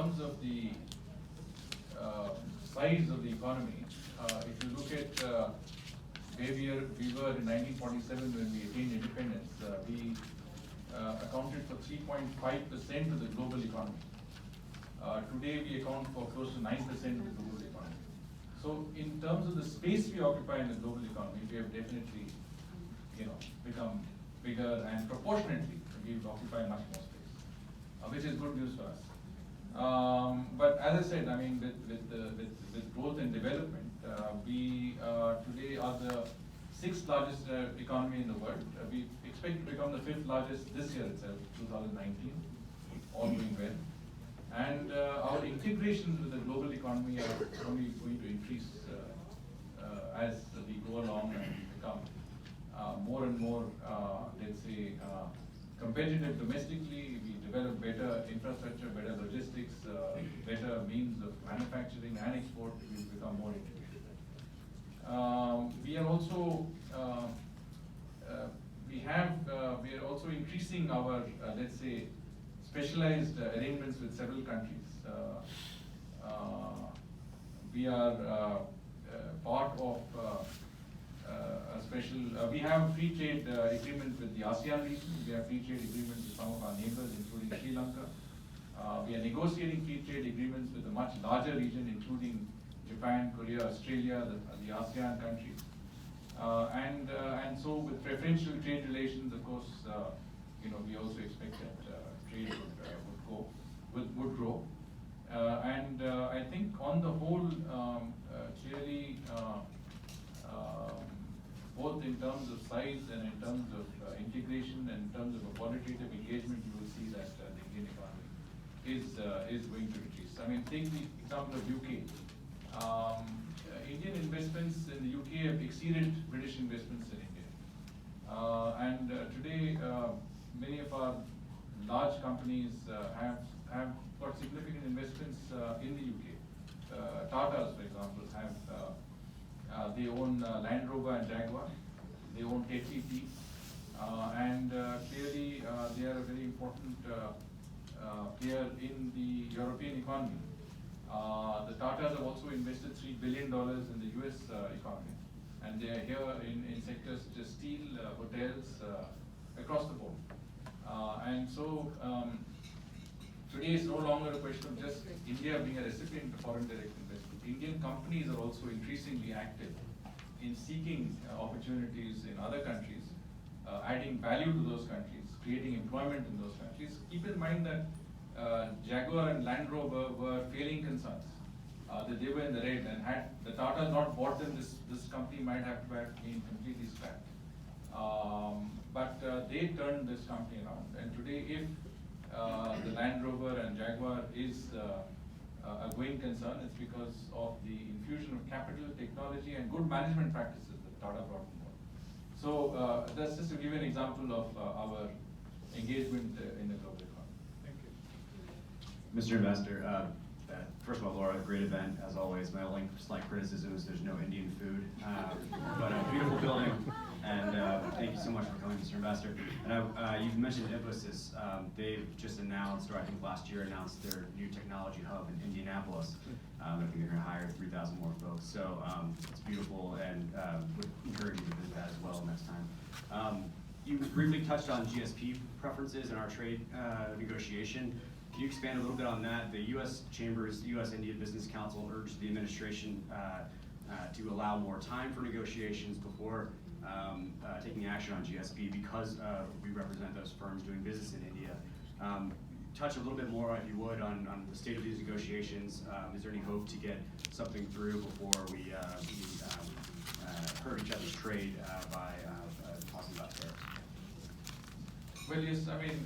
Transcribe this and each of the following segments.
terms of the size of the economy, if you look at where we were in 1947 when we attained independence, we accounted for 3.5% of the global economy. Today we account for close to 9% of the global economy. So in terms of the space we occupy in the global economy, we have definitely, become bigger, and proportionately we occupy much more space, which is good news for us. But as I said, I mean, with growth and development, we today are the 6th largest economy in the world. We expect to become the 5th largest this year itself, 2019, all doing well. And our integrations with the global economy are only going to increase as we go along and become more and more, let's say, competitive domestically. We develop better infrastructure, better logistics, better means of manufacturing and export. We become more integrated. We are also we are also increasing our let's say specialized arrangements with several countries. We are part of a special. We have free trade agreement with the ASEAN region. We have free trade agreements with some of our neighbors, including Sri Lanka. We are negotiating free trade agreements with a much larger region, including Japan, Korea, Australia, the ASEAN countries. And so with preferential trade relations, of course, we also expect that trade would grow. And I think on the whole, clearly, both in terms of size and in terms of integration and in terms of a qualitative engagement, you will see that the Indian economy is going to increase. I mean, take the example of UK. Indian investments in the UK have exceeded British investments in India. And today, many of our large companies have got significant investments in the UK. Tata's, for example, they own Land Rover and Jaguar. They own HEP. And clearly, they are a very important player in the European economy. The Tatas have also invested $3 billion in the US economy, and they are here in sectors such as steel, hotels, across the board. And so today it's no longer a question of just India being a recipient of foreign direct investment. Indian companies are also increasingly active in seeking opportunities in other countries, adding value to those countries, creating employment in those countries. Keep in mind that Jaguar and Land Rover were failing concerns, that they were in the red, and had the Tata not bought them, this company might have been completely scrapped. But they turned this company around, and today if the Land Rover and Jaguar is a going concern, it's because of the infusion of capital, technology, and good management practices that Tata brought on board. So that's just to give you an example of our engagement in the global economy. Thank you. Mr. Ambassador, first of all, Laura, great event as always. My only slight criticism is there's no Indian food, but a beautiful building, and thank you so much for coming, Mr. Ambassador. And you've mentioned Infosys. They've just announced, or I think last year announced, their new technology hub in Indianapolis. I think they're going to hire 3,000 more folks. So it's beautiful, and would encourage you to visit that as well next time. You briefly touched on GSP preferences in our trade negotiation. Can you expand a little bit on that? The U.S. Chambers, U.S. India Business Council urged the administration to allow more time for negotiations before taking action on GSP because we represent those firms doing business in India. Touch a little bit more, if you would, on the state of these negotiations. Is there any hope to get something through before we hurt each other's trade by talking about tariffs? Well, yes, I mean,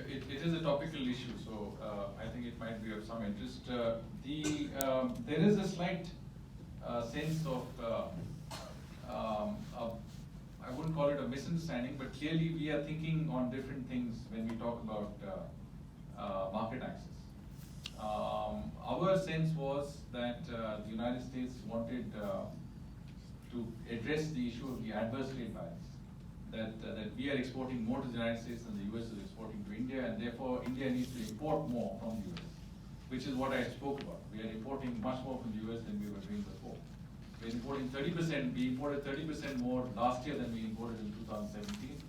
it is a topical issue, so I think it might be of some interest. There is a slight sense of, I wouldn't call it a misunderstanding, but clearly we are thinking on different things when we talk about market access. Our sense was that the United States wanted to address the issue of the adverse trade bias. That we are exporting more to the United States than the US is exporting to India, and therefore India needs to import more from the US, which is what I spoke about. We are importing much more from the US than we were doing before. We're importing 30%, we imported 30% more last year than we imported in 2017.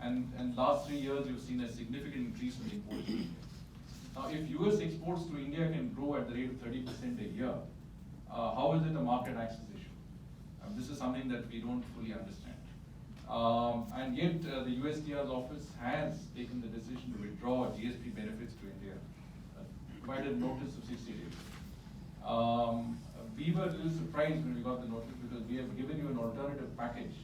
And last 3 years, you've seen a significant increase in imports to India. Now, if US exports to India can grow at the rate of 30% a year, how is it a market access issue? This is something that we don't fully understand. And yet, the USTR's office has taken the decision to withdraw GSP benefits to India, provided notice of 60 days. We were a little surprised when we got the notice because we have given you an alternative package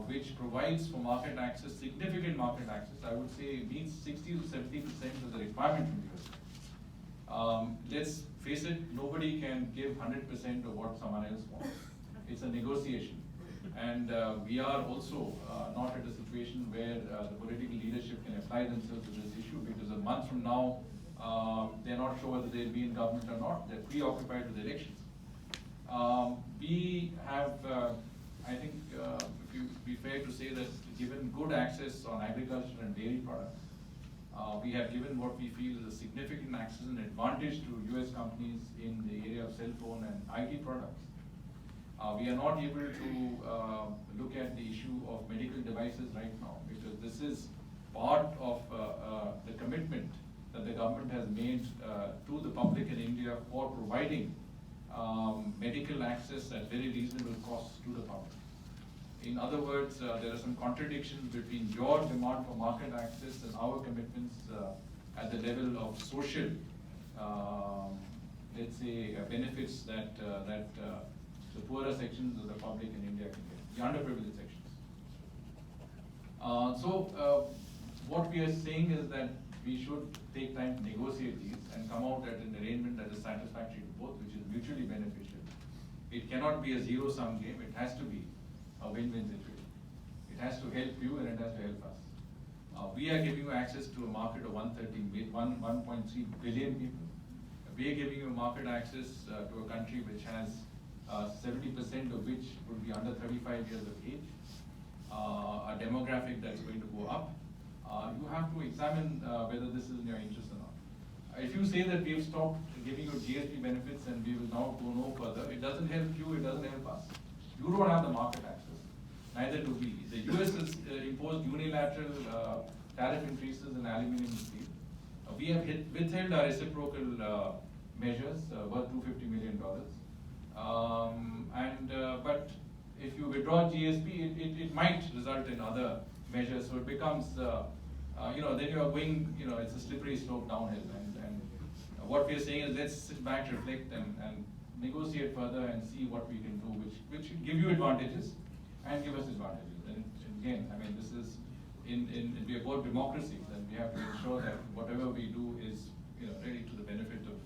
which provides for market access, significant market access. I would say it means 60 to 70% of the requirement from the US. Let's face it, nobody can give 100% of what someone else wants. It's a negotiation. And we are also not at a situation where the political leadership can apply themselves to this issue, because a month from now, they're not sure whether they'll be in government or not. They're preoccupied with elections. We have, I think, if you be fair to say that given good access on agriculture and dairy products, we have given what we feel is a significant access and advantage to US companies in the area of cell phone and IT products. We are not able to look at the issue of medical devices right now, because this is part of the commitment that the government has made to the public in India for providing medical access at very reasonable costs to the public. In other words, there are some contradictions between your demand for market access and our commitments at the level of social, let's say, benefits that the poorer sections of the public in India can get, the underprivileged sections. What we are saying is that we should take time to negotiate these and come out at an arrangement that is satisfactory to both, which is mutually beneficial. It cannot be a zero-sum game. It has to be a win-win situation. It has to help you and it has to help us. We are giving you access to a market of 1.3 billion people. We are giving you market access to a country which has 70% of which would be under 35 years of age, a demographic that's going to go up. You have to examine whether this is in your interest or not. If you say that we have stopped giving you GSP benefits and we will now go no further, it doesn't help you, it doesn't help us. You don't have the market access, neither do we. The US has imposed unilateral tariff increases in aluminum and steel. We have withheld our reciprocal measures worth $250 million. But if you withdraw GSP, it might result in other measures. So it becomes, then you are going, it's a slippery slope downhill. And what we are saying is, let's sit back, reflect, and negotiate further and see what we can do, which should give you advantages and give us advantages. And again, I mean, this is we are both democracies, and we have to ensure that whatever we do is really to the benefit of